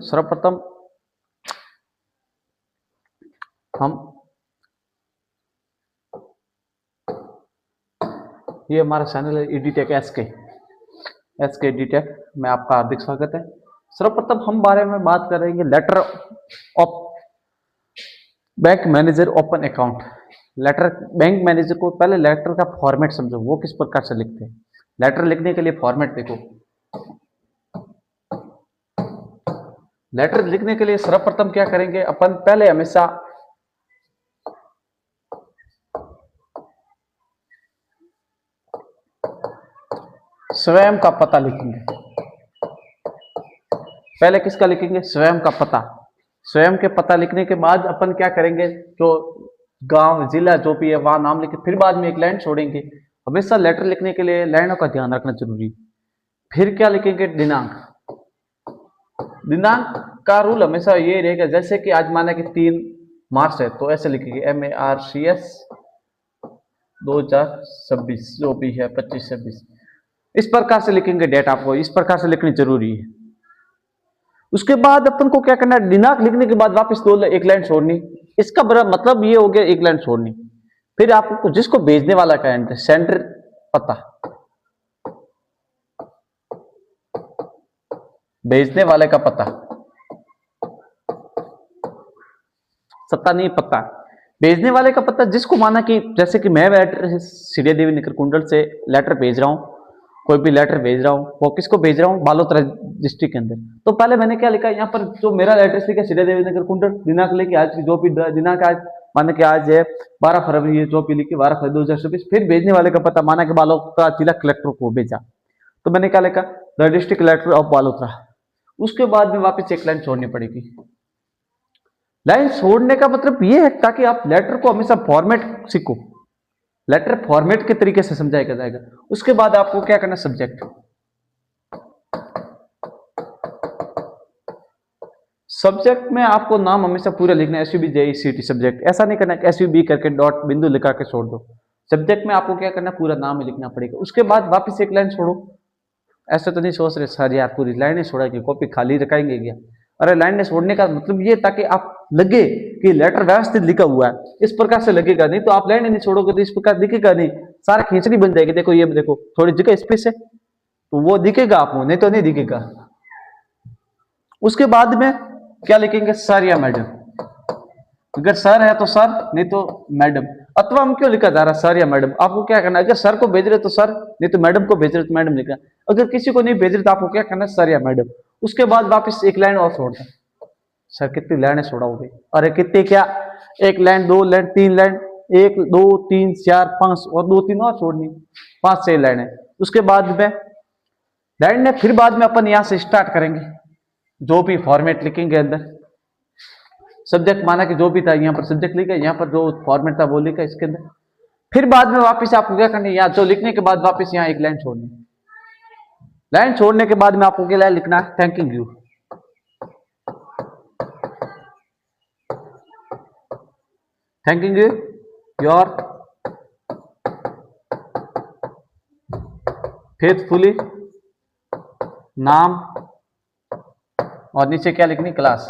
सर्वप्रथम हम ये हमारा चैनल है ईडीटेक एसके ईडीटेक में आपका हार्दिक स्वागत है। सर्वप्रथम हम बारे में बात करेंगे letter of bank manager open account. Letter bank manager को पहले लेटर का फॉर्मेट समझो, वो किस प्रकार से लिखते हैं। लेटर लिखने के लिए फॉर्मेट देखो। लेटर लिखने के लिए सर्वप्रथम क्या करेंगे अपन, पहले हमेशा स्वयं का पता लिखेंगे। पहले किसका लिखेंगे? स्वयं का पता। स्वयं के पता लिखने के बाद अपन क्या करेंगे, जो गांव जिला जो भी है वहां नाम लिखे, फिर बाद में एक लाइन छोड़ेंगे। हमेशा लेटर लिखने के लिए लाइनों का ध्यान रखना जरूरी है। फिर क्या लिखेंगे? दिनांक। दिनांक का रूल हमेशा ये रहेगा, जैसे कि आज माना कि 3 मार्च है तो ऐसे लिखेंगे MARCS 2026, जो भी है 25-26, इस प्रकार से लिखेंगे। डेट आपको इस प्रकार से लिखनी जरूरी है। उसके बाद अपन को क्या करना है, दिनांक लिखने के बाद वापस एक लाइन छोड़नी। इसका बड़ा मतलब ये हो गया, एक लाइन छोड़नी। फिर आपको जिसको भेजने वाला का एंटर, सेंटर पता, भेजने वाले का पता, सत्ता नहीं पता, भेजने वाले का पता। जिसको माना कि जैसे कि मैं श्री देवी नगर कुंडल से लेटर भेज रहा हूं, कोई भी लेटर भेज रहा हूं, वो किसको भेज रहा हूं? बालोतरा डिस्ट्रिक्ट के अंदर। तो पहले मैंने क्या लिखा यहाँ पर, जो मेरा एड्रेस लिखा श्री देवी नगर कुंडल, दिनांक लेके आज की जो भी दिनांक आज माना कि आज है 12 फरवरी है, जो भी लिखी 12 फरवरी 2024। फिर भेजने वाले का पता माना कि बालोतरा जिला कलेक्टर को भेजा, तो मैंने क्या लिखा? The district collector of Balotra. उसके बाद में वापस एक लाइन छोड़नी पड़ेगी। लाइन छोड़ने का मतलब ये है ताकि आप लेटर को हमेशा फॉर्मेट सीखो। लेटर फॉर्मेट के तरीके से समझाया जाएगा। उसके बाद आपको क्या करना? सब्जेक्ट। सब्जेक्ट में आपको नाम हमेशा पूरा लिखना है, SUB JECT सब्जेक्ट। ऐसा नहीं करना SUB करके डॉट बिंदु लिखा के छोड़ दो। सब्जेक्ट में आपको क्या करना? पूरा नाम ही लिखना पड़ेगा। उसके बाद वापस एक लाइन छोड़ो। ऐसा तो नहीं सोच रहे सर यार पूरी लाइन छोड़ा कि कॉपी खाली रखाएंगे क्या? अरे लाइन छोड़ने का मतलब ये ताकि आप लगे कि लेटर व्यवस्थित लिखा हुआ है, इस प्रकार से लगेगा। नहीं तो आप लाइन नहीं छोड़ोगे तो इस प्रकार दिखेगा नहीं, सारा खींचड़ी बन जाएगी। देखो ये देखो, थोड़ी जगह स्पेस है तो वो दिखेगा आपको, नहीं तो नहीं दिखेगा। उसके बाद में क्या लिखेंगे? सर या मैडम। अगर सर है तो सर, नहीं तो मैडम। अथवा हम क्यों लिखा जा रहा है सर या मैडम? आपको क्या करना है, अगर सर को भेज रहे तो सर, नहीं तो मैडम को भेज रहे तो मैडम लिखना। अगर किसी को नहीं भेज रहे तो आपको क्या करना है? सर या मैडम। उसके बाद वापस एक लाइन और छोड़ना। सर कितनी लाइनें छोड़ाओगे? अरे कितने क्या, 1 लाइन 2 लाइन 3 लाइन, 1 2 3 4 5 और 2 3 और छोड़नी, 5-6 लाइनें। उसके बाद में लाइन ने फिर बाद में अपन यहां से स्टार्ट करेंगे, जो भी फॉर्मेट लिखेंगे अंदर। सब्जेक्ट माना कि जो भी था यहाँ पर सब्जेक्ट लिखा, यहाँ पर जो फॉर्मेट था वो लिखा इसके अंदर। फिर बाद में वापस आपको क्या करना है, यहाँ जो लिखने के बाद वापस यहाँ एक लाइन छोड़नी। लाइन छोड़ने के बाद में आपको क्या लिखना है? Thanking you. Thanking you your faithfully नाम, और नीचे क्या लिखनी? क्लास।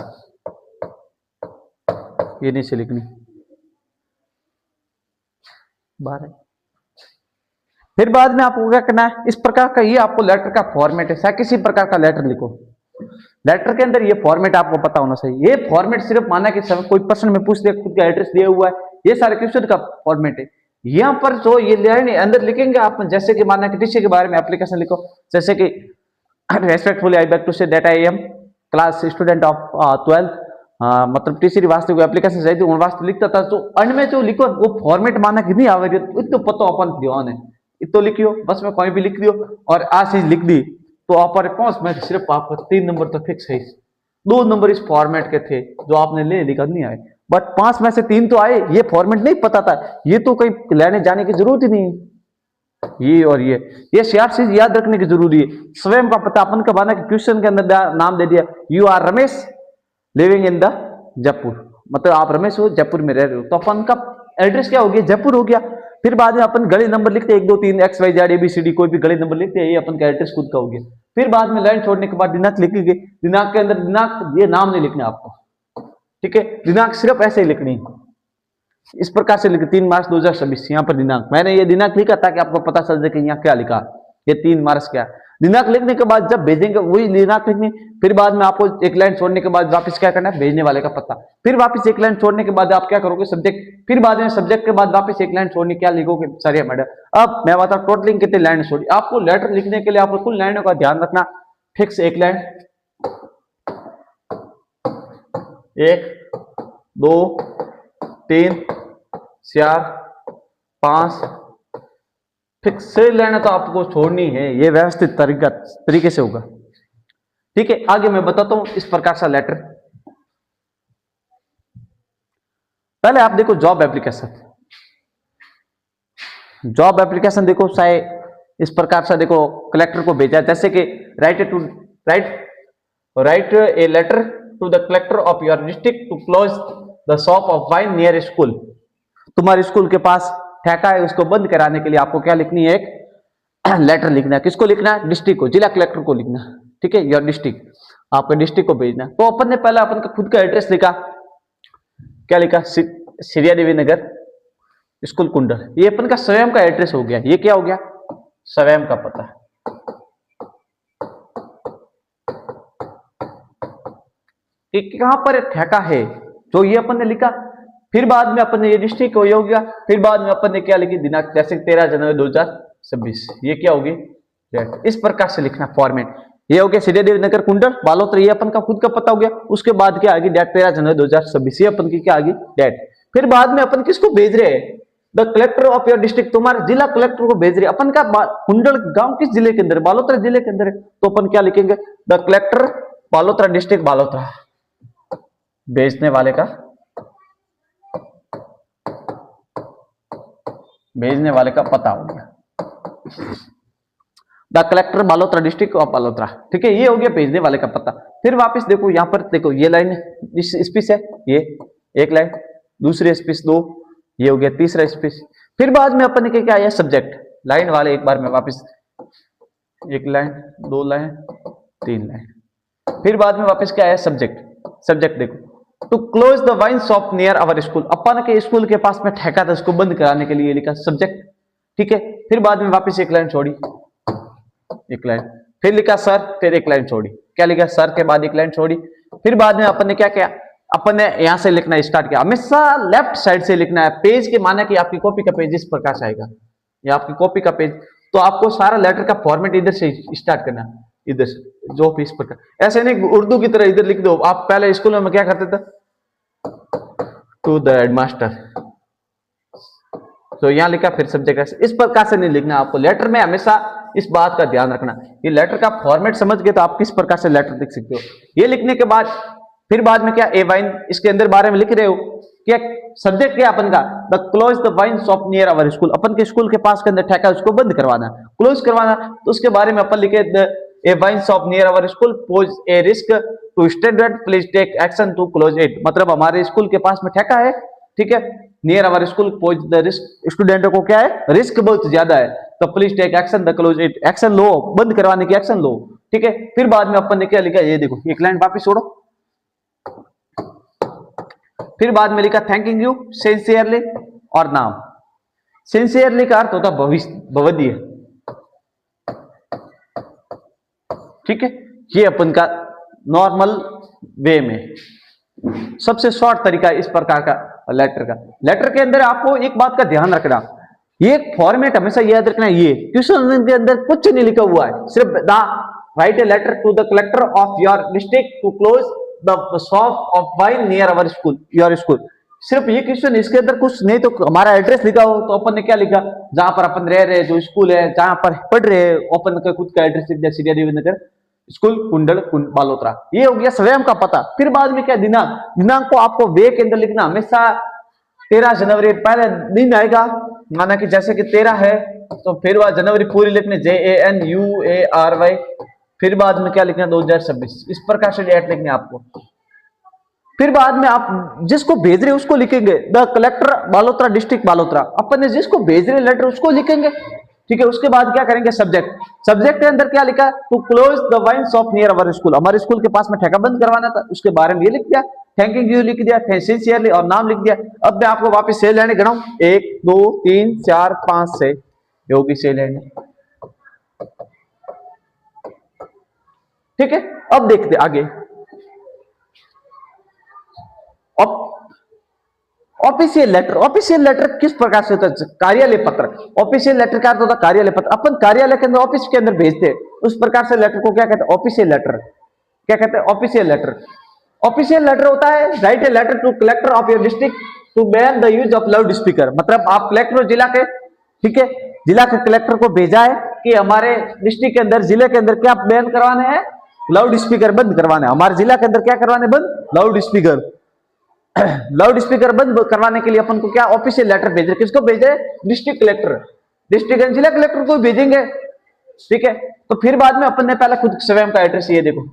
ये नीचे लिखनी 12। फिर बाद में आपको क्या करना है? इस प्रकार का ये आपको लेटर का फॉर्मेट है। चाहे किसी प्रकार का लेटर लिखो, लेटर के अंदर ये फॉर्मेट आपको पता होना चाहिए। ये फॉर्मेट सिर्फ माना कि कोई प्रश्न में पूछ दे, खुद का एड्रेस दिया हुआ है, ये सारे क्वेश्चन का फॉर्मेट है। यहाँ पर जो ये लाइन अंदर लिखेंगे आप, जैसे कि माना कि टीचर के बारे में एप्लीकेशन लिखो, जैसे कि respectfully I back to say that I am class student of 12th, मतलब टीचर वास्ते कोई एप्लीकेशन चाहिए उन वास्ते लिखता था। तो अंड में जो लिखो वो फॉर्मेट माना कि नहीं आवे, इतो पता अपन ध्यान है, इतो लिखियो बस में कोई भी लिख दियो। और आ चीज लिख दी तो आप 5 में सिर्फ आपको 3 नंबर तो फिक्स है। 2 नंबर इस फॉर्मेट के थे जो आपने ले लिखा नहीं आए, बट 5 में से 3 तो आए। ये फॉर्मेट नहीं पता था, ये तो कहीं लेने जाने की जरूरत ही नहीं। ये और ये चीज याद रखने की जरूरी है। स्वयं का पता अपन का बना कि क्वेश्चन के अंदर नाम दे दिया, you are Ramesh living in the Jaipur, मतलब आप रमेश हो जयपुर में रह रहे हो, तो अपन का एड्रेस क्या हो गया? जयपुर हो गया। फिर बाद में अपन गली नंबर लिखते हैं 1 2 3 XYZ ABCD, कोई भी गली नंबर लिखते हैं, ये अपन का एड्रेस खुद का हो गया। फिर बाद में लाइन छोड़ने के बाद दिनांक लिखेंगे, दिनांक के अंदर दिनांक, ये नाम नहीं लिखना आपको, ठीक है, दिनांक सिर्फ ऐसे ही लिखनी है, इस प्रकार से लिखे 3 मार्च 2026, यहाँ पर दिनांक, मैंने ये दिनांक लिखा ताकि आपको पता चल जाए कि यहाँ क्या लिखा, ये 3 मार्च क्या दिनांक। लिखने के बाद जब भेजेंगे वही दिनांक लिखनी, फिर बाद में आपको एक लाइन छोड़ने के बाद वापस क्या करना है, भेजने वाले का पता, फिर वापस एक लाइन छोड़ने के बाद आप क्या करोगे, सब्जेक्ट, फिर बाद में सब्जेक्ट के बाद वापस एक लाइन छोड़नी, क्या लिखोगे, सर मैडम। अब मैं बताऊं टोटलिंग कितनी लाइन छोड़ी, आपको लेटर लिखने के लिए आपको कुल लाइनों का ध्यान रखना, फिक्स एक लाइन, 1 2 3 4 5 फिक्स लाइन तो आपको छोड़नी है, ये व्यवस्थित तरीके से होगा, ठीक है। आगे मैं बताता हूं इस प्रकार का लेटर। पहले आप देखो जॉब एप्लीकेशन, जॉब एप्लीकेशन देखो, चाहे इस प्रकार से देखो कलेक्टर को भेजा, जैसे कि write a letter to the collector of your district to close the shop of wine near school. तुम्हारे स्कूल के पास ठेका है, उसको बंद कराने के लिए आपको क्या लिखनी है, एक लेटर लिखना है। किसको लिखना है, डिस्ट्रिक्ट को, जिला कलेक्टर को लिखना, ठीक है, योर डिस्ट्रिक्ट, आपके डिस्ट्रिक्ट को भेजना। तो अपन ने पहले अपन का खुद का एड्रेस लिखा, क्या लिखा, सिरिया देवी नगर स्कूल कुंडल, ये अपन का स्वयं का एड्रेस हो गया, ये क्या हो गया, स्वयं का पता, कहां पर ठेका है, जो ये अपन ने लिखा। फिर बाद में अपन ने ये डिस्ट्रिक्ट हो गया, फिर बाद में अपन ने क्या लिखी, दिनांक, जैसे 13 जनवरी 2026, ये क्या होगी, इस प्रकार से लिखना फॉर्मेट। ये हो गया सिरिया देवी नगर कुंडल बालोत्र, ये अपन का खुद का पता हो गया। उसके बाद क्या आगे डेट, 13 जनवरी 2026, ये अपन की क्या आगे डेट। फिर बाद में अपन किसको भेज रहे हैं, the collector of your district, तुम्हारे जिला कलेक्टर को भेज रहे हैं। अपन का कुंडल गांव किस जिले के अंदर, बालोतरा जिले के अंदर है, तो अपन क्या लिखेंगे, the collector Balotra district Balotra, भेजने वाले का, भेजने वाले का पता हो गया, the collector Balotra district of Balotra, ठीक है, ये हो गया भेजने वाले का पता। फिर वापस देखो यहाँ पर देखो, ये लाइन इस स्पीच है, ये एक लाइन, दूसरी स्पीच 2, ये हो गया तीसरा स्पीच। फिर बाद में अपन ने क्या आया, सब्जेक्ट, लाइन वाले एक बार में वापस, एक लाइन, 2 लाइन, 3 लाइन, फिर बाद में वापस क्या आया, सब्जेक्ट, सब्जेक्ट देखो, to close the wine shop near our school, अपन के स्कूल के पास में ठेका था, उसको बंद कराने के लिए लिखा सब्जेक्ट, ठीक है। फिर बाद में वापस एक लाइन छोड़ी, एक लाइन, फिर लिखा सर, फिर एक लाइन छोड़ी, क्या लिखा, सर के बाद एक लाइन छोड़ी। फिर बाद में अपन ने क्या किया, अपन ने यहां से लिखना स्टार्ट किया, हमेशा लेफ्ट साइड से लिखना है, पेज के माना कि आपकी कॉपी का पेज इस प्रकार से आएगा, ये आपकी कॉपी का पेज, तो आपको सारा लेटर का फॉर्मेट इधर से स्टार्ट करना, इधर से, जो इस प्रकार, ऐसे नहीं उर्दू की तरह इधर लिख दो। आप पहले स्कूल में क्या करते थे, टू द हेडमास्टर, तो यहां लिखा, फिर सब्जेक्ट, इस प्रकार से नहीं लिखना आपको लेटर में, हमेशा इस बात का ध्यान रखना। ये लेटर का फॉर्मेट समझ गए तो आप किस प्रकार से लेटर लिख सकते हो। ये लिखने के बाद फिर बाद में क्या, ए वाइन, इसके अंदर बारे में लिख रहे हो, क्या सब्जेक्ट क्या अपन का, the close the wine shop near our school, अपन के स्कूल के पास के अंदर ठेका, उसको बंद करवाना, क्लोज करवाना, तो उसके बारे में अपन लिखे, a wine shop near our school pose a risk to student, please take action to close it, मतलब हमारे स्कूल के पास में ठेका है, ठीक है, near our school pose the risk, स्टूडेंटों को क्या है, रिस्क बहुत ज्यादा है, तो please take action the close it, action लो, बंद करवाने की एक्शन लो, ठीक है। फिर बाद में अपन ने क्या लिखा, ये देखो एक लाइन वापिस छोड़ो, फिर बाद में लिखा थैंकिंग यू सिंसियरली, और नाम, सिंसियरली का अर्थ होता भवदीय, ठीक है, ये अपन का नॉर्मल वे में सबसे शॉर्ट तरीका इस प्रकार का लेटर का। लेटर के अंदर आपको एक बात का ध्यान रखना, ये फॉर्मेट हमेशा याद रखना, ये क्वेश्चन के अंदर कुछ नहीं लिखा हुआ है, सिर्फ the write a letter to the collector of your district to close the shop of wine near our school, your school, सिर्फ ये क्वेश्चन, इसके अंदर कुछ नहीं, तो हमारा एड्रेस लिखा हो तो अपन ने क्या लिखा, जहां पर अपन रह रहे, जो स्कूल है जहां पर पढ़ रहे हैं, अपन का खुद का एड्रेस लिख दिया, सिरिया देवी नगर स्कूल कुंडल बालोतरा, ये हो गया स्वयं का पता। फिर बाद में क्या, दिनांक, दिनांक को आपको वे के अंदर लिखना, हमेशा 13 जनवरी पहले दिन आएगा, माना कि जैसे कि 13 है तो फिर वह जनवरी पूरी लिखने, JANUARY, फिर बाद में क्या लिखना, 2026, इस प्रकार से डेट लिखनी आपको। फिर बाद में आप जिसको भेज रहे हैं उसको लिखेंगे the collector Balotra district Balotra, अपन ने जिसको भेज रहे लेटर उसको लिखेंगे, ठीक है। उसके बाद क्या करेंगे, सब्जेक्ट, सब्जेक्ट के अंदर क्या लिखा, to close the wine shop near our school, हमारे स्कूल के पास में ठेका बंद करवाना था, उसके बारे में ये लिख दिया, थैंकिंग यू लिख दिया, सिंसियरली और नाम लिख दिया। अब मैं आपको वापस सेल लेने गिनाऊं, 1 2 3 4 5 6 योगी सेल लेने, ठीक है। अब देखते आगे, ऑफिशियल लेटर, ऑफिशियल लेटर किस प्रकार से होता है, कार्यालय पत्र, ऑफिशियल लेटर का अर्थ होता है कार्यालय पत्र, अपन कार्यालय के अंदर ऑफिस के अंदर भेजते हैं, उस प्रकार से लेटर को क्या कहते हैं, ऑफिशियल लेटर, क्या कहते हैं, ऑफिशियल लेटर। ऑफिशियल लेटर होता है write a letter to collector of your district to ban the use of loud speaker, मतलब आप कलेक्टर जिला के, ठीक है, जिला के कलेक्टर को भेजा है कि हमारे डिस्ट्रिक्ट के अंदर, जिले के अंदर क्या बैन करवाने हैं, लाउड स्पीकर बंद करवाने, हमारे जिला के अंदर क्या करवाने बंद, लाउड स्पीकर, लाउड स्पीकर बंद करवाने के लिए अपन को क्या ऑफिशियल लेटर भेज रहे, किसको भेज रहे, डिस्ट्रिक्ट कलेक्टर, डिस्ट्रिक्ट एंड जिला कलेक्टर को भेजेंगे, ठीक है। तो फिर बाद में अपन ने पहले खुद स्वयं का एड्रेस, ये देखो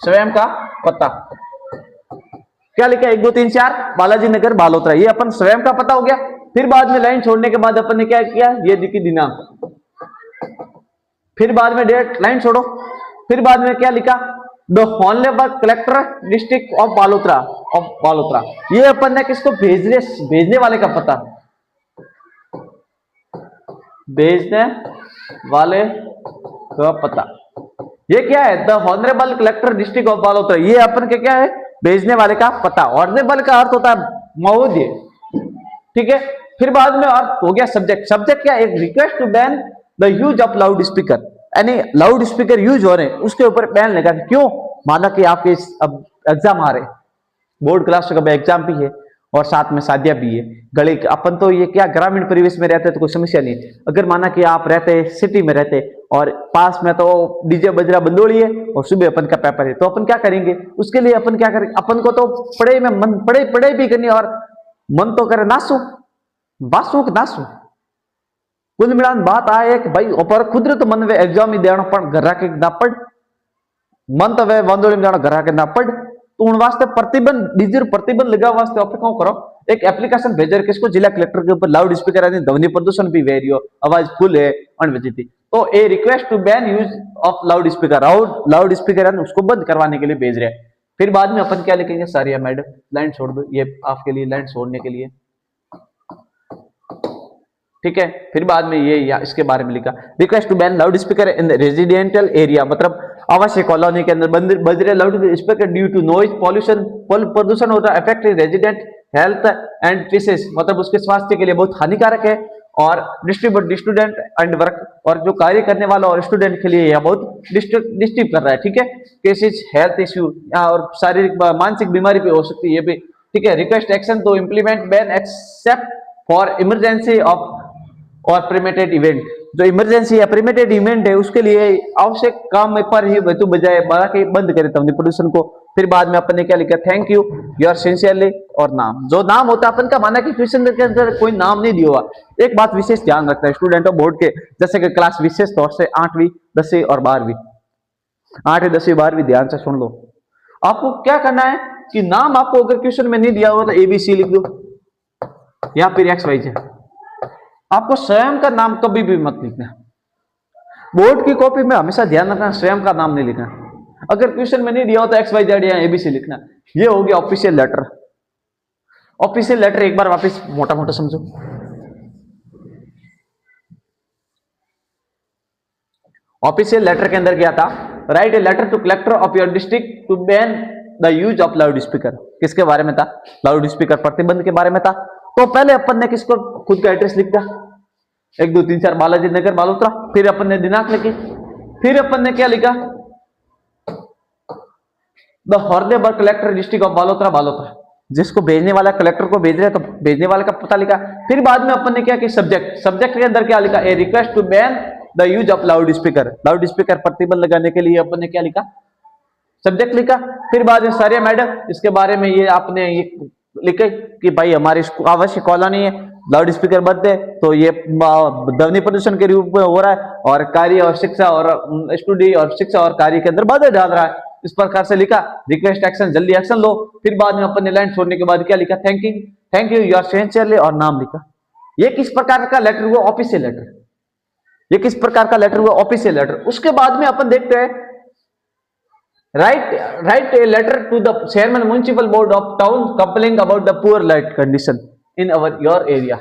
स्वयं का पता क्या लिखा है, 1 2 3 4 बालाजी नगर बालोतरा, ये अपन स्वयं का पता हो गया। फिर बाद में लाइन छोड़ने के बाद अपन ने क्या किया, ये लिखी दिनांक, फिर बाद में डेट, लाइन छोड़ो, फिर बाद में क्या लिखा, the honourable collector district of Balotra, ये अपन ने किसको भेजने वाले का पता, भेजने वाले का पता, ये क्या है, the honourable collector district of Balotra, ये अपन के क्या है, भेजने वाले का पता। हॉनरेबल का अर्थ होता है महोदय, ठीक है। फिर बाद में अर्थ हो गया सब्जेक्ट, सब्जेक्ट क्या, एक request to ban the use of loud speaker, यानी लाउड स्पीकर यूज हो रहे हैं उसके ऊपर बैन लगा, क्यों, माना कि आपके अब एग्जाम आ रहे, बोर्ड क्लास का एग्जाम भी है और साथ में शादियां भी है, गले अपन तो ये क्या ग्रामीण परिवेश में रहते तो कोई समस्या नहीं, अगर माना कि आप रहते सिटी में रहते और पास में तो डीजे बजरा बंदोड़ी है और सुबह अपन का पेपर है, तो अपन क्या करेंगे, उसके लिए अपन क्या करेंगे, अपन को तो पढ़ाई में मन, पढ़ाई भी करनी और मन तो करे नासू बासू नासू, कुल मिलान बात आए कि भाई ऊपर खुद तो मन वे एग्जाम ही देना पण घर के ना पढ़, मन तो वे वंदोली में जाना घर के ना पढ़, तो उन वास्ते प्रतिबंध, डीजर प्रतिबंध लगा वास्ते आप क्या करो, एक एप्लीकेशन भेजर किसको, जिला कलेक्टर के ऊपर लाउड स्पीकर यानी ध्वनि प्रदूषण भी वेरियो, आवाज फुल है अनवजित, तो a request to ban use of loud speaker, loud speaker यानी उसको बंद करवाने के लिए भेज रहे हैं। फिर बाद में अपन क्या लिखेंगे, सारिया मैडम लाइन छोड़ दो, ये आपके लिए लाइन छोड़ने के लिए, ठीक है। फिर बाद में ये या इसके बारे में लिखा, request to ban loud speaker in residential area, मतलब आवासीय कॉलोनी के अंदर बज रहे loud speaker due to noise pollution, प्रदूषण होता है, affect resident health and pieces, मतलब उसके स्वास्थ्य के लिए बहुत हानिकारक है, और डिस्ट्रीब्यूट स्टूडेंट एंड वर्क, और जो कार्य करने वाला और स्टूडेंट के लिए यह बहुत डिस्टर्ब कर रहा है, ठीक है। केसेस हेल्थ इश्यू और शारीरिक मानसिक बीमारी भी हो सकती है, ये भी ठीक है। Request action to implement ban except for emergency of और परमिटेड इवेंट, जो इमरजेंसी या परमिटेड इवेंट है उसके लिए आवश्यक काम पर ही वस्तु बजाय बाकी बंद करे ध्वनि प्रदूषण को। फिर बाद में अपन ने क्या लिखा, थैंक यू योर सिंसियरली, और नाम, जो नाम होता है अपन का, माना कि क्वेश्चन के अंदर कोई नाम नहीं दिया हुआ, एक बात विशेष ध्यान रखता है स्टूडेंटों बोर्ड के, जैसे कि क्लास विशेष तौर से 8वीं 10वीं और 12वीं, 8वीं 10वीं 12वीं ध्यान से सुन लो, आपको क्या करना है कि नाम आपको अगर क्वेश्चन में नहीं दिया हुआ तो ABC लिख दो या फिर XYZ, आपको स्वयं का नाम कभी भी मत लिखना, बोर्ड की कॉपी में हमेशा ध्यान रखना स्वयं का नाम नहीं लिखना, अगर क्वेश्चन में नहीं दिया हो तो XYZ या ABC लिखना। ये हो गया ऑफिशियल लेटर। ऑफिशियल लेटर एक बार वापस मोटा मोटा समझो, ऑफिशियल लेटर के अंदर क्या था, write a letter to collector of your district to ban the use of loud speaker, किसके बारे में था, लाउड स्पीकर प्रतिबंध के बारे में था। तो पहले अपन ने किसको खुद का एड्रेस लिख दिया, 1 2 3 4 बालाजी नगर बालोतरा, फिर अपन ने दिनांक लिखी, फिर अपन ने क्या लिखा, the honourable collector district of Balotra Balotra, जिसको भेजने वाला कलेक्टर को भेज रहे तो भेजने वाले का पता लिखा। फिर बाद में अपन ने क्या कि सब्जेक्ट के अंदर क्या लिखा, a request to ban the use of loud speaker प्रतिबंध लगाने के लिए अपन ने क्या लिखा, सब्जेक्ट लिखा। फिर बाद में सारिया मैडम इसके बारे में ये आपने ये लिखे कि भाई हमारी आवासीय कॉलोनी है, लाउड स्पीकर बंद है तो ये ध्वनि प्रदूषण के रूप में हो रहा है, और कार्य और शिक्षा और स्टडी और शिक्षा और कार्य के अंदर बाधा डाल रहा है, इस प्रकार से लिखा, रिक्वेस्ट एक्शन, जल्दी एक्शन लो। फिर बाद में अपन ने लाइन छोड़ने के बाद क्या लिखा, थैंक यू योर सिंसियरली, और नाम लिखा। ये किस प्रकार का लेटर हुआ, ऑफिशियल लेटर। ये किस प्रकार का लेटर हुआ, ऑफिशियल लेटर। उसके बाद में अपन देखते हैं, write a letter to the chairman municipal board of town complaining about the poor light condition in your area,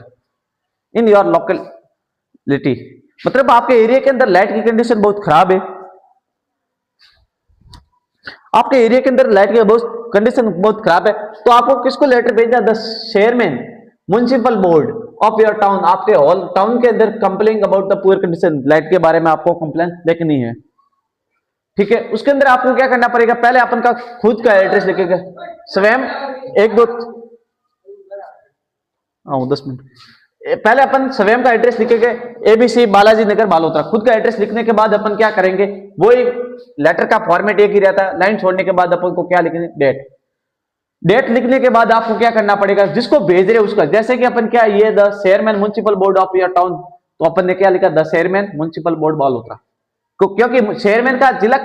in your locality. मतलब आपके एरिया के अंदर लाइट की कंडीशन बहुत खराब है, आपके एरिया के अंदर लाइट की कंडीशन बहुत खराब है, तो आपको किसको लेटर भेजना, the chairman municipal board of your town, आपके ऑल टाउन के अंदर complaining about the poor condition, light के बारे में आपको कंप्लेंट लिखनी है। ठीक है, उसके अंदर आपको क्या करना पड़ेगा, पहले अपन का खुद का एड्रेस लिखेगा, स्वयं 10 मिनट पहले अपन स्वयं का एड्रेस लिखेंगे, एबीसी बालाजी नगर बालोतरा। खुद का एड्रेस लिखने के बाद अपन क्या करेंगे, वो एक लेटर का फॉर्मेट एक ही रहता है, लाइन छोड़ने के बाद अपन को क्या लिखेंगे, डेट लिखने के बाद आपको क्या करना पड़ेगा, जिसको भेज रहे उसका, जैसे कि अपन क्या, ये the chairman municipal board of your town, तो अपन ने क्या लिखा, the chairman municipal board Balotra, क्योंकि चेयरमैन का जिला,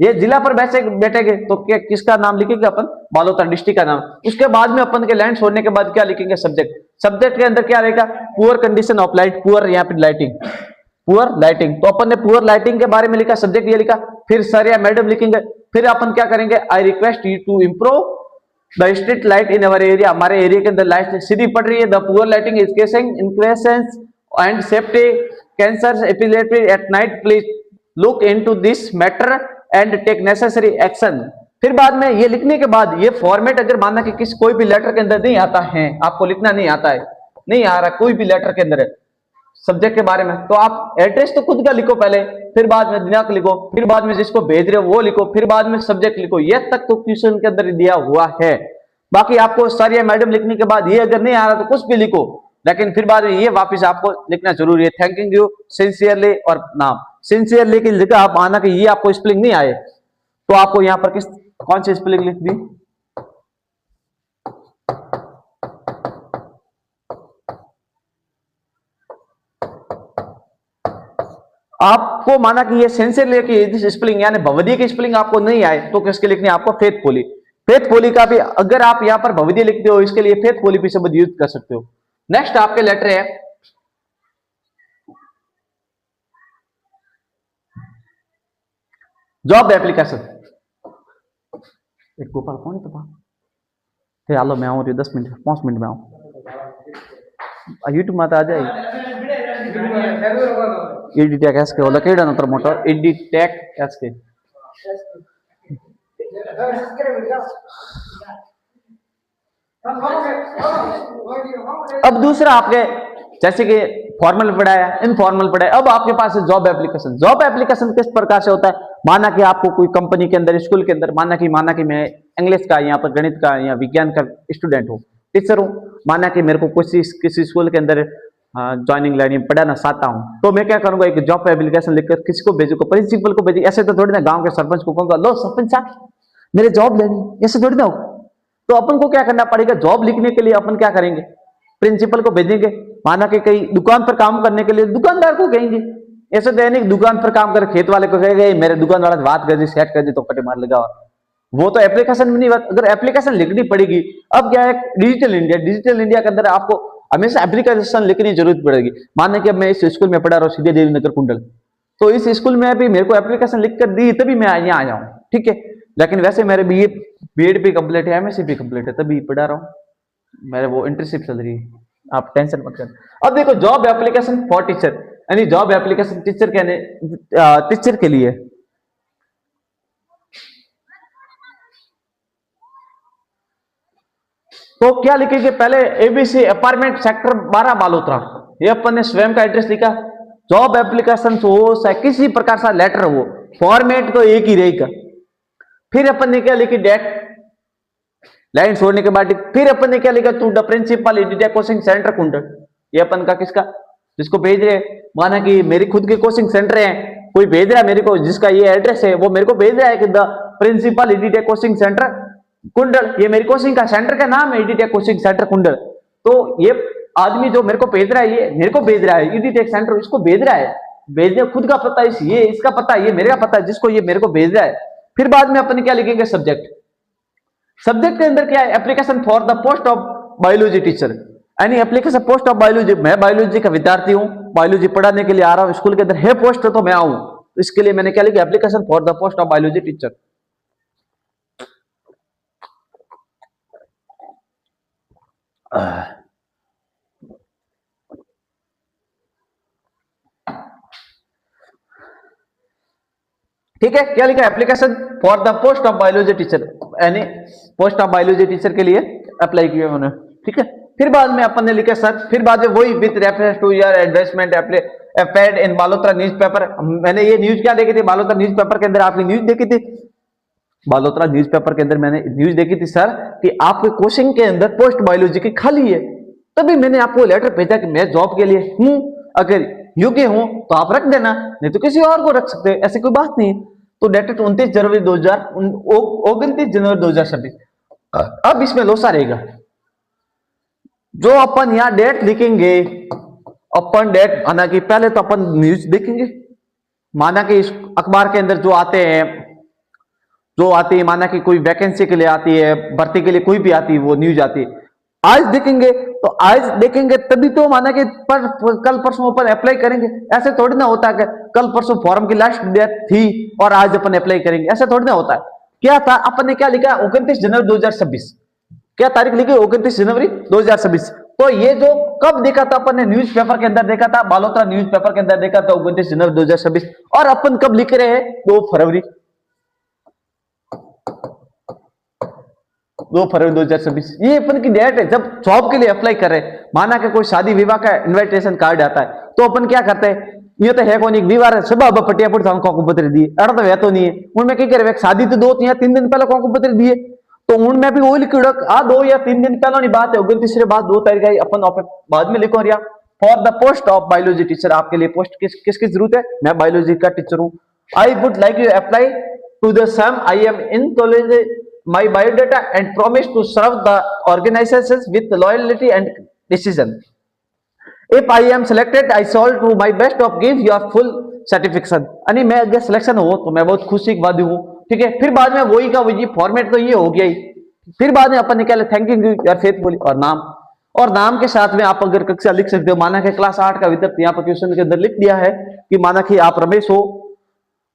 ये जिला पर वैसे बैठेंगे तो क्या किसका नाम लिखेंगे अपन, बालोतरा डिस्ट्रिक्ट का नाम। उसके बाद में अपन के लाइन छोड़ने के बाद क्या लिखेंगे, सब्जेक्ट के अंदर क्या रहेगा, poor condition of light, poor यहाँ पे लाइटिंग, पुअर लाइटिंग, तो अपन ने पुअर लाइटिंग के बारे में लिखा, सब्जेक्ट ये लिखा। फिर सर या मैडम लिखेंगे। फिर अपन क्या करेंगे, I request you to improve the street light in our area, हमारे एरिया के अंदर लाइट सीधी पड़ रही है, the poor lighting is causing increases and safety concerns एपिलेप्सी at night, please look into this matter and take necessary action. फिर बाद में ये लिखने के बाद ये फॉर्मेट अगर मानना कि किसी कोई भी लेटर के अंदर नहीं आता है, आपको लिखना नहीं आता है, नहीं आ रहा कोई भी लेटर के अंदर सब्जेक्ट के बारे में, तो आप एड्रेस तो खुद का लिखो पहले, फिर बाद में दिनांक लिखो, फिर बाद में जिसको भेज रहे हो वो लिखो, फिर बाद में सब्जेक्ट लिखो। ये तक तो क्वेश्चन के अंदर दिया हुआ है। बाकी आपको सर या मैडम लिखने के बाद ये अगर नहीं आ रहा तो कुछ भी लिखो, लेकिन फिर बाद में ये वापस आपको लिखना जरूरी है, थैंकिंग यू सिंसियरली और नाम। सिंसियरली की जगह आप आना कि ये आपको स्पेलिंग नहीं आए तो आपको यहां पर कौन सी स्पेलिंग लिख दी, आपको माना कि ये सिंसियरली की स्पेलिंग यानी भवदीय की स्पेलिंग आपको नहीं आए तो किसके लिखनी है आपको, फेथफुली। फेथफुली का भी अगर आप यहां पर भवदीय लिखते हो इसके लिए फेथफुली भी शब्द यूज कर सकते हो। नेक्स्ट आपके लेटर है जॉब एप्लीकेशन। एक गोपाल कौन तो फिर आलो मैं आऊँ 10 मिनट 5 मिनट में आऊँ यूट्यूब में आ जाए एडिटेक एस के ओला केड़ा नंतर मोटा एडिटेक एस के। अब दूसरा आपके जैसे कि फॉर्मल पढ़ा है, इनफॉर्मल पढ़ा है, अब आपके पास है जॉब एप्लीकेशन। जॉब एप्लीकेशन किस प्रकार से होता है, माना कि आपको कोई कंपनी के अंदर, स्कूल के अंदर, माना कि मैं इंग्लिश का यहाँ पर गणित का या विज्ञान का स्टूडेंट हूँ, टीचर हूँ, माना कि मेरे को किसी स्कूल के अंदर ज्वाइनिंग लाइन पढ़ाना चाहता हूँ, तो मैं क्या करूंगा, एक जॉब एप्लीकेशन लिखकर किसी को भेजूंगा, प्रिंसिपल को भेजूंगा। ऐसे तो थोड़ी ना गांव के सरपंच को कहूंगा लो सरपंच साहब मेरे जॉब लेनी, ऐसे थोड़ी ना हो। तो अपन को क्या करना पड़ेगा, जॉब लिखने के लिए अपन क्या करेंगे, प्रिंसिपल को भेजेंगे। माना कि कहीं दुकान पर काम करने के लिए दुकानदार को कहेंगे, ऐसे दैनिक दुकान पर काम कर खेत वाले को कहेंगे मेरे दुकान वाला बात कर दी सेट कर दी तो कटे मार लगा, वो तो एप्लीकेशन में नहीं बात। अगर एप्लीकेशन लिखनी पड़ेगी, अब क्या है डिजिटल इंडिया के अंदर आपको हमेशा एप्लीकेशन लिखने की जरूरत पड़ेगी। माने कि अब मैं इस स्कूल में पढ़ा रहा हूँ सीधे देवी नगर कुंडल, तो इस स्कूल में भी मेरे को एप्लीकेशन लिख कर दी तभी मैं यहाँ आ जाऊँ, ठीक है। लेकिन वैसे मेरे बीएड भी कंप्लीट है, एमएससी भी कंप्लीट है, तभी पढ़ा रहा हूँ, मेरे वो इंटर्नशिप चल रही है, आप टेंशन मत कर। अब देखो जॉब एप्लीकेशन फॉर टीचर, यानी जॉब एप्लीकेशन टीचर के लिए। तो क्या लिखेंगे, पहले एबीसी अपार्टमेंट सेक्टर 12 बालोतरा, ये अपन ने स्वयं का एड्रेस लिखा। जॉब एप्लीकेशन हो चाहे किसी प्रकार का लेटर हो, फॉर्मेट तो एक ही रहेगा। फिर अपन ने क्या लिखी, डेट, लाइन छोड़ने के बाद फिर अपन ने क्या लिखा, to the principal Editech coaching centre Kundal. ये अपन का किसका, जिसको भेज रहे, माना कि मेरी खुद के कोचिंग सेंटर है, कोई भेज रहा है मेरे को, जिसका ये एड्रेस है वो मेरे को भेज रहा है कि the principal Editech coaching centre Kundal, ये मेरी कोचिंग का सेंटर का नाम है एडिटेक कोचिंग सेंटर कुंडल। तो ये आदमी जो मेरे को भेज रहा है, ये मेरे को भेज रहा है एडिटेक सेंटर, इसको भेज रहा है, भेजने खुद का पता है, ये इसका पता है, ये मेरे का पता है, जिसको ये मेरे को भेज रहा है फिर बाद में अपन क्या लिखेंगे, सब्जेक्ट। सब्जेक्ट के अंदर क्या है, application for the post of biology teacher, यानी एप्लीकेशन पोस्ट ऑफ बायोलॉजी, मैं बायोलॉजी का विद्यार्थी हूं, बायोलॉजी पढ़ाने के लिए आ रहा हूं, स्कूल के अंदर है पोस्ट तो मैं आऊं, इसके लिए मैंने क्या लिखा, application for the post of biology teacher. ठीक है, क्या लिखा, application for the post of biology teacher, यानी पोस्ट ऑफ बायोलॉजी टीचर के लिए अप्लाई किया उन्होंने। ठीक है, फिर बाद में अपन ने लिखा सर, फिर बाद में वही with reference to your advertisement appeared in Balotra newspaper. मैंने ये न्यूज क्या देखी थी, बालोतरा न्यूज़पेपर के अंदर आपने न्यूज देखी थी, बालोतरा न्यूज़पेपर के अंदर मैंने न्यूज देखी थी सर कि आपके कोचिंग के अंदर पोस्ट बायोलॉजी की खाली है, तभी मैंने आपको लेटर भेजा कि मैं जॉब के लिए हूं, अगर योग्य हूं तो आप रख देना, नहीं तो किसी और को रख सकते हैं, ऐसी कोई बात नहीं। तो डेटेड 29 जनवरी 2026। अब इसमें लोसा रहेगा, जो अपन यहां डेट लिखेंगे, अपन डेट माना कि पहले तो अपन न्यूज देखेंगे, माना कि इस अखबार के अंदर जो आते हैं, जो आती है, माना कि कोई वैकेंसी के लिए आती है, भर्ती के लिए कोई भी आती है, वो न्यूज आती है, आज देखेंगे, तो आज देखेंगे तभी तो माना कि कल परसों अपन अप्लाई करेंगे। ऐसे थोड़ी ना होता है कि कल परसों फॉर्म की लास्ट डेट थी और आज अपन अप्लाई करेंगे, ऐसा थोड़ी ना होता है। क्या था, अपन ने क्या लिखा, 29 जनवरी 2026, क्या तारीख लिखी, 29 जनवरी 2026। तो ये जो कब देखा था अपन ने, न्यूज़पेपर के अंदर देखा था, बालोतरा न्यूज़पेपर के अंदर देखा था 29 जनवरी 2026, और अपन कब लिख रहे हैं, 2 फरवरी 2026। ये अपन की डेट है जब जॉब के लिए अप्लाई कर रहे हैं। माना कि कोई शादी विवाह का इनविटेशन कार्ड आता है, तो अपन क्या करते हैं, ये तो है कौन, एक विवाह सब अब पटियापुर था काकू पत्र दिए, अड़ा तो वह तो नहीं है, उनमें क्या करे, शादी तो 2 या 3 दिन पहले काकू पत्र दिए, तो उनमें भी वो लिख 2 या 3 दिन पहले की बात है, 29 बाद 2 तारीख आई, अपन बाद में लिखो रिया for the post of biology teacher, आपके लिए पोस्ट किसकी जरूरत है, मैं बायोलॉजी का टीचर हूं, I would like you apply to the some, I am in college my biodata and promise to serve the organizations with loyalty and decision. If I am selected, I shall do my best to give your full satisfaction. यानी मैं अगर selection हो तो मैं बहुत खुशी की बात हूँ। ठीक है, फिर बाद में वही का वही फॉर्मेट तो ये हो गया ही, फिर बाद में अपन निकाले थैंक यू योर फेथफुली, और नाम के साथ में आप अगर कक्षा लिख सकते हो, माना कि क्लास 8 का विद्यार्थी, यहाँ पर क्वेश्चन के अंदर लिख दिया है कि माना कि आप रमेश हो,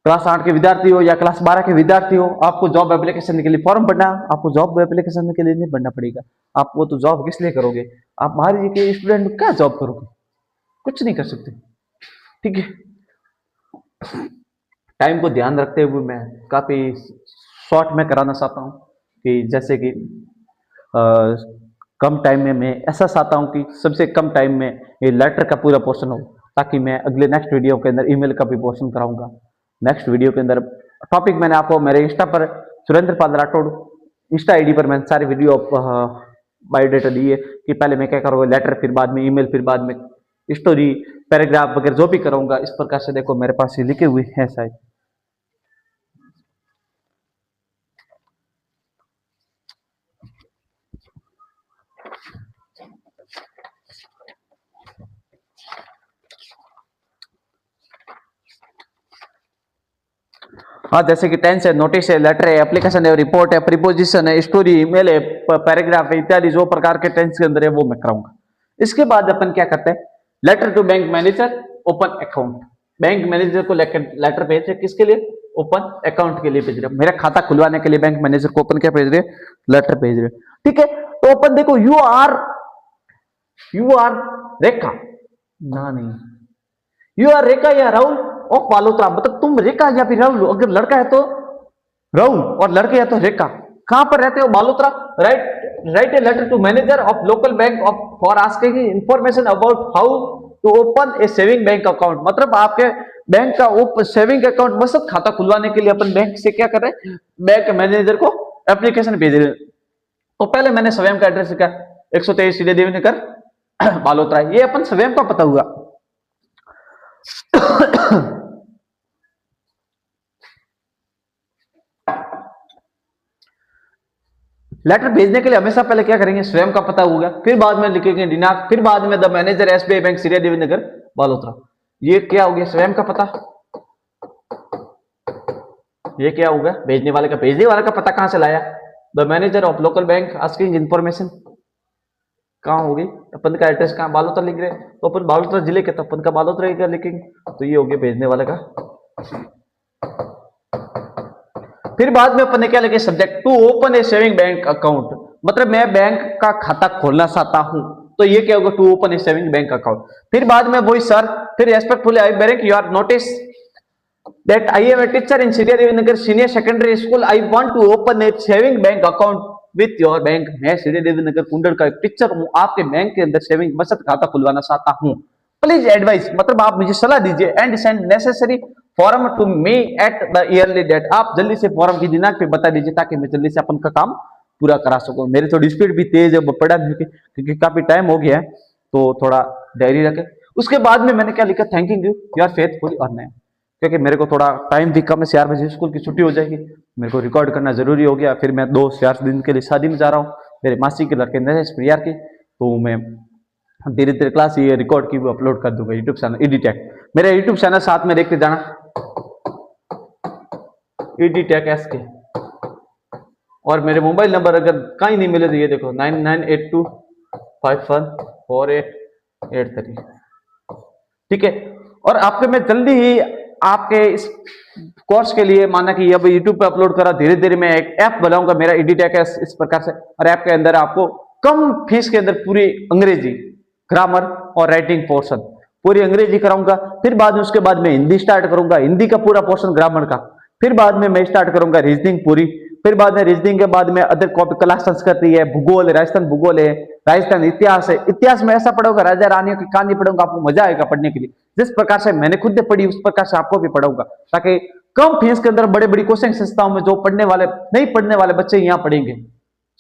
क्लास 8 के विद्यार्थी हो या क्लास 12 के विद्यार्थी हो, आपको जॉब एप्लीकेशन के लिए फॉर्म भरना, आपको जॉब एप्लीकेशन के लिए नहीं भरना पड़ेगा, आप वो तो जॉब किस लिए करोगे, आप बाहर के स्टूडेंट क्या जॉब करोगे, कुछ नहीं कर सकते। ठीक है, टाइम को ध्यान रखते हुए मैं काफी शॉर्ट में कराना चाहता हूँ कि जैसे कि कम टाइम में मैं ऐसा चाहता हूँ कि सबसे कम टाइम में ये लेटर का पूरा पोर्शन हो, ताकि मैं अगले नेक्स्ट वीडियो के अंदर ईमेल का भी पोर्शन कराऊंगा। नेक्स्ट वीडियो के अंदर टॉपिक मैंने आपको मेरे इंस्टा पर सुरेंद्र पाल राठौड़ इंस्टा आईडी पर मैंने सारे वीडियो बायोडाटा दिए कि पहले मैं क्या करूँगा, लेटर, फिर बाद में ईमेल, फिर बाद में स्टोरी, पैराग्राफ वगैरह जो भी करूँगा, इस प्रकार से देखो मेरे पास ये लिखे हुए हैं शायद। हाँ, जैसे कि टेंस है, नोटिस है, लेटर है, एप्लीकेशन है, रिपोर्ट है, प्रीपोजिशन है, स्टोरी, ईमेल है, पैराग्राफ है, इत्यादि जो प्रकार के टेंस के अंदर है वो मैं कराऊंगा। इसके बाद अपन क्या करते हैं, letter to bank manager, open account. Bank manager को लेटर भेज रहे, किसके लिए, ओपन अकाउंट के लिए भेज रहे, मेरा खाता खुलवाने के लिए बैंक मैनेजर को ओपन क्या भेज रहे, लेटर भेज रहे। ठीक है, तो अपन देखो यू आर रेखा, ना नहीं, यू आर रेखा या राहुल ऑफ बालोतरा, मतलब तुम रेखा या फिर राहुल, अगर लड़का है तो राहुल और लड़के है तो रेखा, कहां पर रहते हो, Balotra. Write a letter to manager of local bank of for asking information about how to open a saving bank account, मतलब आपके बैंक का सेविंग अकाउंट बचत खाता खुलवाने के लिए अपन बैंक से क्या कर रहे हैं, बैंक मैनेजर को एप्लीकेशन भेज रहे हैं। तो पहले मैंने स्वयं का एड्रेस लिखा 123 सीधे देवी नगर बालोतरा, ये अपन स्वयं का पता हुआ। लेटर भेजने के लिए हमेशा पहले क्या करेंगे, स्वयं का पता होगा, फिर बाद में लिखेंगे दिनांक, फिर बाद में द मैनेजर एसबीआई बैंक सीरिया देवी नगर बालोतरा, ये क्या हो गया, स्वयं का पता, ये क्या होगा, भेजने वाले का पता कहां से लाया, the manager of local bank asking information, कहाँ होगी, अपन का एड्रेस कहाँ, बालोतरा लिख रहे, तो अपन बालोतरा जिले के, तो अपन का बालोतरा का लिखेंगे, तो ये हो गया भेजने वाले का। फिर बाद में अपन ने क्या लिखे, subject to open a saving bank account, मतलब मैं बैंक का खाता खोलना चाहता हूं, तो ये क्या होगा, to open a saving bank account. फिर बाद में वही सर, फिर respectfully I bearing your notice that I am a teacher in Sri Devinagar Senior Secondary School. I want to open a saving bank account with your bank. मैं श्री देवीनगर कुंडल का एक teacher हूँ, आपके बैंक के अंदर सेविंग बचत खाता खुलवाना चाहता हूँ, प्लीज एडवाइस, मतलब आप मुझे सलाह दीजिए, and send necessary form to me at the early date, आप जल्दी से फॉर्म की दिनांक पे बता दीजिए ताकि मैं जल्दी से अपन का काम पूरा करा सकूं। मेरी थोड़ी स्पीड भी तेज है, पढ़ा क्योंकि काफी टाइम हो गया है, तो थोड़ा डायरी रखे। उसके बाद में मैंने क्या लिखा, थैंकिंग यू योर फेथफुली और नया, क्योंकि मेरे को थोड़ा टाइम भी कम है, 4 बजे स्कूल की छुट्टी हो जाएगी, मेरे को रिकॉर्ड करना जरूरी हो गया। फिर मैं 2-4 दिन के लिए शादी में जा रहा हूँ मेरे मासी के लड़के नरेश प्रियार की, तो मैं धीरे धीरे क्लास ये रिकॉर्ड की वो अपलोड कर दूंगा यूट्यूब चैनल ईडीटेक, मेरा यूट्यूब चैनल साथ में देखते जाना, ईडीटेक एसके। और मेरे मोबाइल नंबर अगर कहीं नहीं मिले तो ये देखो 9982514883, ठीक है। और आपके मैं जल्दी ही आपके इस कोर्स के लिए, माना कि अब यूट्यूब पे अपलोड करा, धीरे धीरे मैं एक ऐप बनाऊंगा मेरा ईडीटेक इस प्रकार से, और ऐप के अंदर आपको कम फीस के अंदर पूरी अंग्रेजी ग्रामर और राइटिंग पोर्शन पूरी अंग्रेजी कराऊंगा। फिर बाद में उसके बाद में हिंदी स्टार्ट करूंगा, हिंदी का पूरा पोर्शन ग्रामर का। फिर बाद में मैं स्टार्ट करूंगा रीजनिंग पूरी। फिर बाद में रीजनिंग के बाद में अदर कॉपी, कला संस्कृति है, भूगोल है, राजस्थान भूगोल है, राजस्थान इतिहास है। इतिहास में ऐसा पढ़ूंगा, राजा रानियों की कहानी पढ़ूंगा, आपको मजा आएगा पढ़ने के लिए। जिस प्रकार से मैंने खुद ने पढ़ी उस प्रकार से आपको भी पढ़ाऊंगा, ताकि कम फीस के अंदर बड़े बड़ी कोचिंग संस्थाओं में जो पढ़ने वाले नहीं पढ़ने वाले बच्चे यहाँ पढ़ेंगे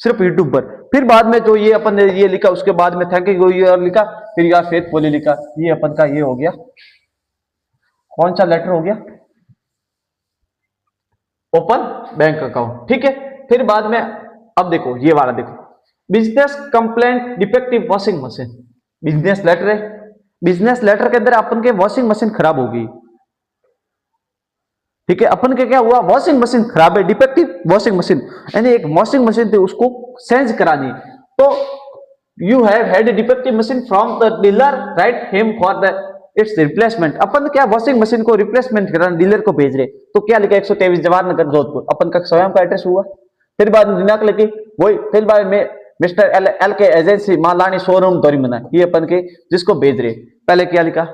सिर्फ यूट्यूब पर। फिर बाद में जो ये अपन ने ये लिखा, उसके बाद में थैंक यू लिखा, फिर यार फेथफुली लिखा, ये अपन का ये हो गया, कौन सा लेटर हो गया, ओपन बैंक अकाउंट, ठीक है। फिर बाद में अब देखो ये वाला देखो, business complaint defective washing machine, business letter है। बिजनेस लेटर के अंदर अपन के वॉशिंग मशीन खराब हो गई, ठीक है। अपन के क्या हुआ, वॉशिंग मशीन खराब है, डिफेक्टिव वॉशिंग मशीन, यानी एक वॉशिंग मशीन थी उसको चेंज करानी, तो you have had a defective machine from the dealer, write him for the it's replacement. अपन क्या वॉशिंग मशीन को रिप्लेसमेंट कराना डीलर को भेज रहे, तो क्या लिखा 123 जवाहर नगर जोधपुर, अपन का स्वयं का एड्रेस हुआ। फिर बाद में दिनांक लिखी वही, फिर बाद में मिस्टर एल के एजेंसी मालानी शोरूम दौरीमना, ये अपन के जिसको भेज रहे। पहले क्या लिखा,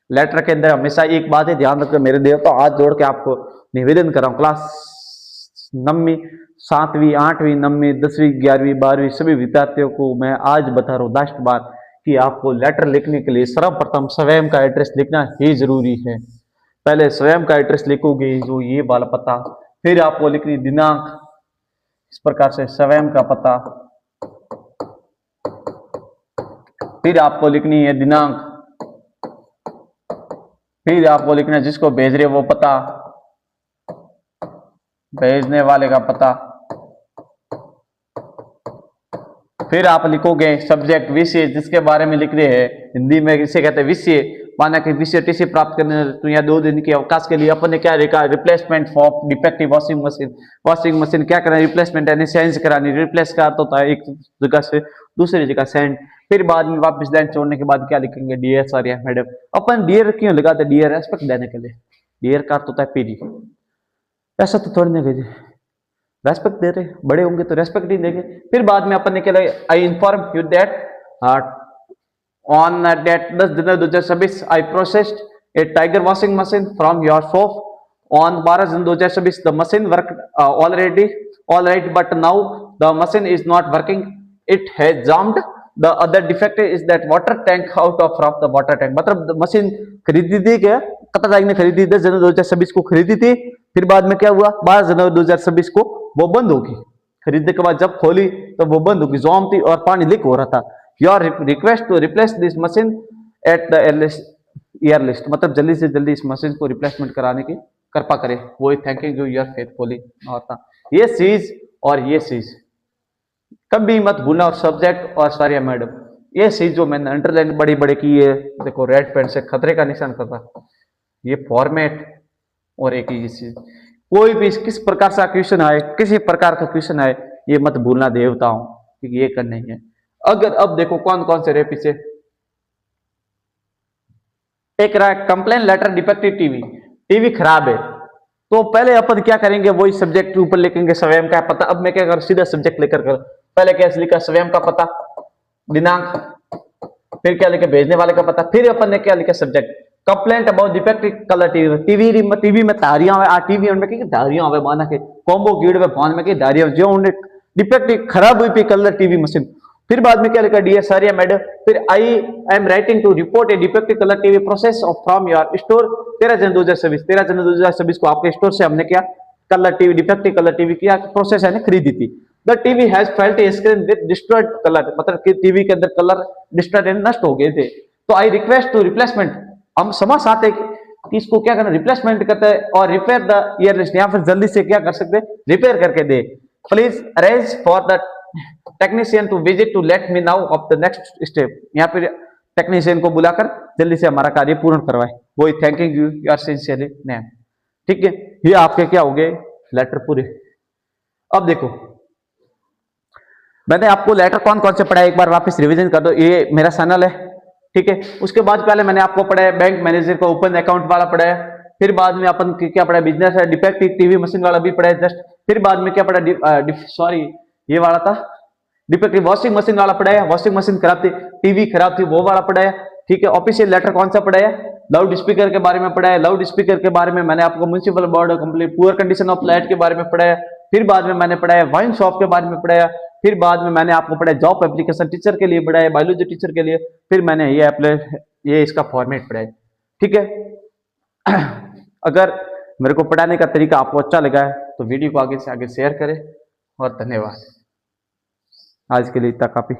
लेटर के अंदर हमेशा एक बात है ध्यान रखकर मेरे देव, तो हाथ जोड़ के आपको निवेदन कर रहा हूं, क्लास 9वीं 7वीं 8वीं 9वीं 10वीं 11वीं 12वीं सभी विद्यार्थियों को मैं आज बता रहा हूँ लास्ट बार कि आपको लेटर लिखने के लिए सर्वप्रथम स्वयं का एड्रेस लिखना ही जरूरी है। पहले स्वयं का एड्रेस लिखोगे जो ये वाला पता, फिर आपको लिखनी दिनांक, इस प्रकार से स्वयं का पता, फिर आपको लिखनी है दिनांक, फिर आपको लिखना जिसको भेज रहे वो पता, भेजने वाले का पता, फिर आप लिखोगे सब्जेक्ट विषय जिसके बारे में लिख रहे हैं, हिंदी में इसे कहते हैं विषय, माना कि विषय टीसी प्राप्त करने तो या 2 दिन के अवकाश के लिए अपन ने क्या लिखा, replacement for defective washing machine. Washing machine क्या करना, रिप्लेसमेंट यानी चेंज करानी, रिप्लेस का अर्थ होता है एक जगह से दूसरी जगह सेंड। फिर बाद में वापस लाइन छोड़ने के बाद क्या लिखेंगे, डियर सर या मैडम। अपन डियर क्यों लगाते, डियर रेस्पेक्ट देने के लिए, डियर का अर्थ होता है पीडी, ऐसा तो थोड़ी नहीं रेस्पेक्ट दे रहे, बड़े होंगे तो रेस्पेक्ट ही देंगे। फिर बाद में अपन ने क्या लगे, I inform you that on date 10 January 2026 I processed a Tiger washing machine from your shop on 12 January 2026 the machine work already all right but now the machine is not working, it has jumped, the other defect is that water tank out of from the water tank. मतलब machine खरीदी थी क्या, Qatar ने खरीदी 10 January 2026 को खरीदी थी, फिर बाद में क्या हुआ 12 जनवरी 2026 को वो बंद होगी, खरीदने के बाद जब खोली तो वो बंद होगी, जॉम थी और पानी लीक हो रहा था। Your request to replace this machine at the earliest, मतलब जल्दी से जल्दी इस मशीन को रिप्लेसमेंट कराने की कृपा करे, वो थैंकिंग यू योर फेथफुली होता। ये चीज और ये चीज कभी मत भूलना, और सब्जेक्ट और सारिया मैडम, ये चीज जो मैंने अंडरलाइन बड़ी बड़ी की है, देखो रेड पेन से खतरे का निशान करता, ये फॉर्मेट और एक ही चीज कोई भी किस प्रकार का क्वेश्चन आए, किसी प्रकार का क्वेश्चन आए, ये मत भूलना देवताओं, क्योंकि ये करना ही है। अगर अब देखो कौन कौन से रहे पीछे, एक रहा complain letter defective TV, TV खराब है, तो पहले अपन क्या करेंगे, वही सब्जेक्ट के ऊपर लिखेंगे स्वयं का पता। अब मैं क्या कर सीधा सब्जेक्ट लेकर कर, पहले क्या लिखा स्वयं का पता, दिनांक, फिर क्या लिखा भेजने वाले का पता, फिर अपन ने क्या लिखा subject complaint about defective colour TV, TV में तारियां आ टीवी में की धारियां आवे माना के कॉम्बो कीड़ में फोन में की धारियां जो उन्हें डिफेक्टिव खराब हुई पी कलर टीवी मशीन। फिर बाद में क्या लिखा डियर सर या मैडम, फिर I am writing to report a defective colour TV process of from your store 13 जनवरी 2026, 13 जनवरी 2026 को आपके स्टोर से हमने क्या colour TV defective colour TV किया प्रोसेस है खरीदी थी। The TV has felt a screen with destroyed colour, मतलब कि टीवी के अंदर कलर डिस्ट्रॉयड नष्ट हो गए थे, तो आई रिक्वेस्ट टू रिप्लेसमेंट, हम समझ आते कि इसको क्या करना रिप्लेसमेंट करते हैं और रिपेयर द ईयर लिस्ट, या फिर जल्दी से क्या कर सकते हैं रिपेयर करके दे। Please arrange for the technician to visit to let me know of the next step, या फिर टेक्नीशियन को बुलाकर जल्दी से हमारा कार्य पूर्ण करवाए, वही thanking you your sincerely name. ठीक है, ये आपके क्या हो गए लेटर पूरे। अब देखो मैंने आपको लेटर कौन कौन से पढ़ाया, एक बार वापस रिवीजन कर दो, ये मेरा चैनल है, ठीक है। उसके बाद पहले मैंने आपको पढ़ाया बैंक मैनेजर का ओपन अकाउंट वाला पढ़ाया, फिर बाद में अपन क्या पढ़ा बिजनेस है डिफेक्टिव टीवी मशीन वाला भी पढ़ाया जस्ट, फिर बाद में क्या पढ़ा सॉरी ये वाला था डिफेक्टिव वॉशिंग मशीन वाला पढ़ाया, वॉशिंग मशीन खराब थी, टीवी खराब थी वो वाला पढ़ाया, ठीक है। ऑफिशियल लेटर कौन सा पढ़ाया, लाउड स्पीकर के बारे में पढ़ाया, लाउड स्पीकर के बारे में मैंने आपको municipal board complete poor condition of light के बारे में पढ़ाया, फिर बाद में मैंने पढ़ाया वाइन शॉप के बारे में पढ़ाया, फिर बाद में मैंने आपको पढ़ाया जॉब एप्लीकेशन टीचर के लिए पढ़ाया, बायोलॉजी टीचर के लिए, फिर मैंने ये इसका फॉर्मेट पढ़ाया, ठीक है। अगर मेरे को पढ़ाने का तरीका आपको अच्छा लगा है तो वीडियो को आगे से आगे शेयर करें, और धन्यवाद। आज के लिए इतना काफी।